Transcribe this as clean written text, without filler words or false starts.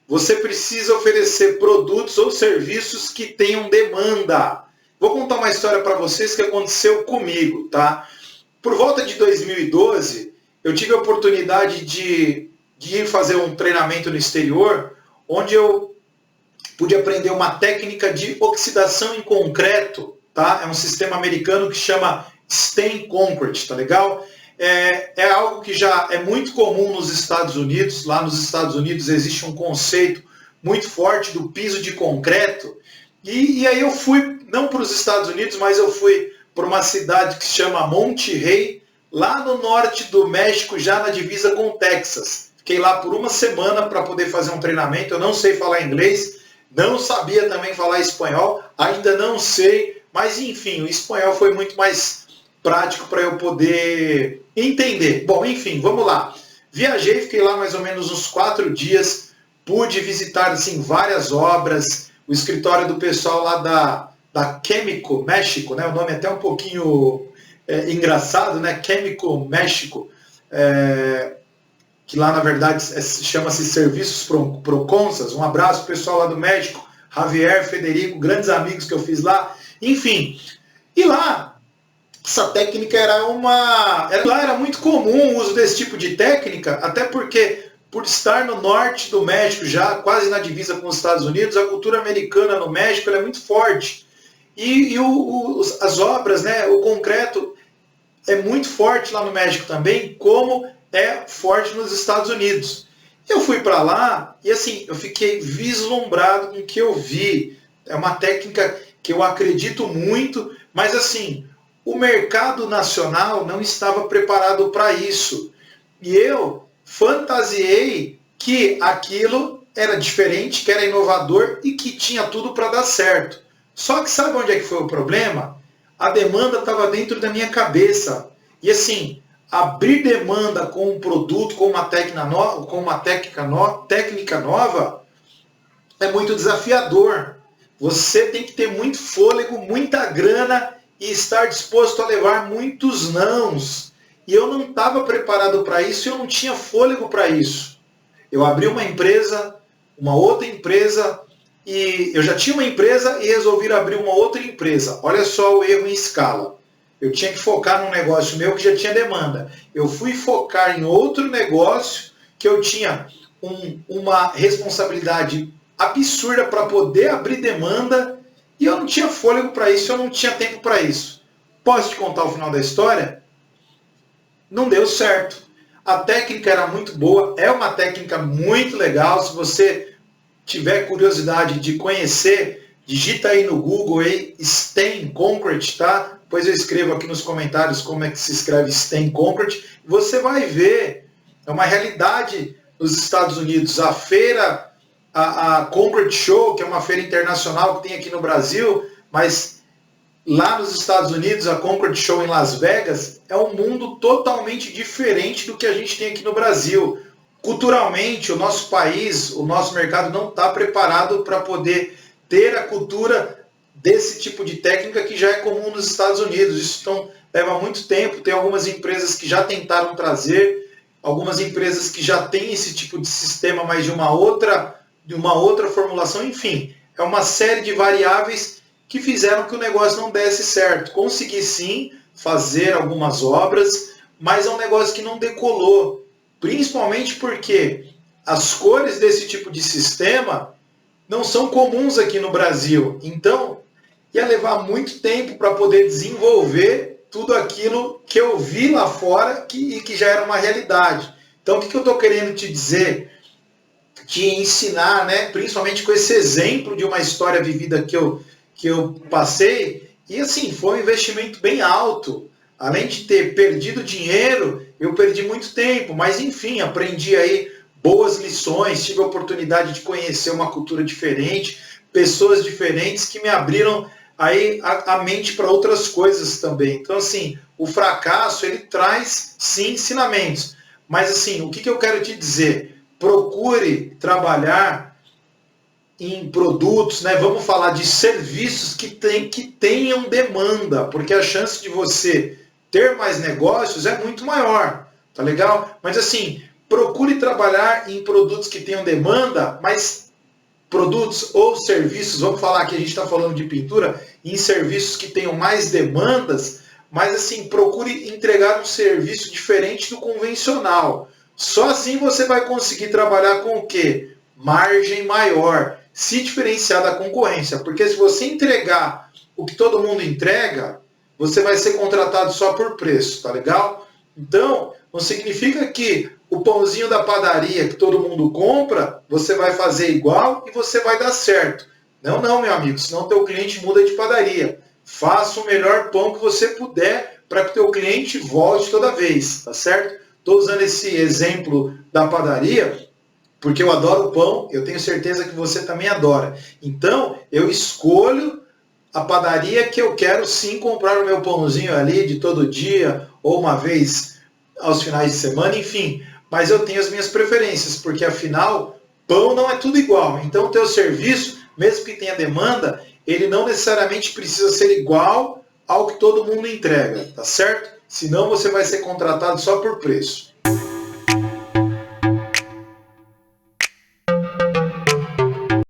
você precisa oferecer produtos ou serviços que tenham demanda. Vou contar uma história para vocês que aconteceu comigo, tá? Por volta de 2012, eu tive a oportunidade de ir fazer um treinamento no exterior, onde eu pude aprender uma técnica de oxidação em concreto, tá? É um sistema americano que chama Stain Concrete, tá legal? É algo que já é muito comum nos Estados Unidos. Lá nos Estados Unidos existe um conceito muito forte do piso de concreto. E aí eu fui, não para os Estados Unidos, mas eu fui para uma cidade que se chama Monterrey, lá no norte do México, já na divisa com o Texas. Fiquei lá por uma semana para poder fazer um treinamento. Eu não sei falar inglês, não sabia também falar espanhol, ainda não sei, mas enfim, o espanhol foi muito mais prático para eu poder entender. Bom, enfim, vamos lá. Viajei, fiquei lá mais ou menos uns 4 dias, pude visitar assim, várias obras, o escritório do pessoal lá da Químico México, né? O nome é até um pouquinho engraçado, né? Químico México, que lá na verdade chama-se Serviços Proconsas. Um abraço pro pessoal lá do México, Javier, Federico, grandes amigos que eu fiz lá. Enfim, e lá essa técnica era muito comum o uso desse tipo de técnica, até porque por estar no norte do México, já quase na divisa com os Estados Unidos, a cultura americana no México é muito forte. E as obras, né, o concreto é muito forte lá no México também, como é forte nos Estados Unidos. Eu fui para lá e assim, eu fiquei vislumbrado com o que eu vi. É uma técnica que eu acredito muito, mas assim, o mercado nacional não estava preparado para isso. E eu fantasiei que aquilo era diferente, que era inovador e que tinha tudo para dar certo. Só que sabe onde é que foi o problema? A demanda estava dentro da minha cabeça. E assim, abrir demanda com um produto, com uma técnica nova, é muito desafiador. Você tem que ter muito fôlego, muita grana e estar disposto a levar muitos nãos. E eu não estava preparado para isso, eu não tinha fôlego para isso. Eu abri uma empresa, uma outra empresa, e eu já tinha uma empresa e resolvi abrir uma outra empresa. Olha só o erro em escala. Eu tinha que focar num negócio meu que já tinha demanda. Eu fui focar em outro negócio que eu tinha uma responsabilidade absurda para poder abrir demanda e eu não tinha fôlego para isso, eu não tinha tempo para isso. Posso te contar o final da história? Não deu certo. A técnica era muito boa, é uma técnica muito legal. Se você tiver curiosidade de conhecer, digita aí no Google aí, Stain Concrete, tá? Depois eu escrevo aqui nos comentários como é que se escreve Stain Concrete. Você vai ver, é uma realidade nos Estados Unidos. A feira, a Concrete Show, que é uma feira internacional que tem aqui no Brasil, mas lá nos Estados Unidos, a Concrete Show em Las Vegas, é um mundo totalmente diferente do que a gente tem aqui no Brasil. Culturalmente, o nosso país, o nosso mercado não está preparado para poder ter a cultura desse tipo de técnica que já é comum nos Estados Unidos. Isso então, leva muito tempo. Tem algumas empresas que já tentaram trazer, algumas empresas que já têm esse tipo de sistema, mas de uma outra formulação. Enfim, é uma série de variáveis que fizeram que o negócio não desse certo. Consegui sim fazer algumas obras, mas é um negócio que não decolou. Principalmente porque as cores desse tipo de sistema não são comuns aqui no Brasil. Então, ia levar muito tempo para poder desenvolver tudo aquilo que eu vi lá fora e que já era uma realidade. Então, o que eu estou querendo te dizer? Te ensinar, né? Principalmente com esse exemplo de uma história vivida que eu passei. E assim, foi um investimento bem alto. Além de ter perdido dinheiro, eu perdi muito tempo. Mas enfim, aprendi aí boas lições, tive a oportunidade de conhecer uma cultura diferente, pessoas diferentes que me abriram aí a mente para outras coisas também. Então assim, o fracasso ele traz sim ensinamentos. Mas assim, o que eu quero te dizer? Procure trabalhar em produtos, né? Vamos falar de serviços que tenham demanda, porque a chance de você ter mais negócios é muito maior, tá legal? Mas assim, procure trabalhar em produtos que tenham demanda, mas produtos ou serviços, vamos falar que a gente está falando de pintura, em serviços que tenham mais demandas, mas assim, procure entregar um serviço diferente do convencional. Só assim você vai conseguir trabalhar com o quê? Margem maior, se diferenciar da concorrência. Porque se você entregar o que todo mundo entrega, você vai ser contratado só por preço, tá legal? Então, não significa que o pãozinho da padaria que todo mundo compra, você vai fazer igual e você vai dar certo. Não, não, meu amigo, senão teu cliente muda de padaria. Faça o melhor pão que você puder para que o teu cliente volte toda vez, tá certo? Estou usando esse exemplo da padaria porque eu adoro pão, eu tenho certeza que você também adora. Então, eu escolho a padaria que eu quero sim comprar o meu pãozinho ali de todo dia, ou uma vez aos finais de semana, enfim. Mas eu tenho as minhas preferências, porque afinal, pão não é tudo igual. Então, o teu serviço, mesmo que tenha demanda, ele não necessariamente precisa ser igual ao que todo mundo entrega, tá certo? Senão você vai ser contratado só por preço.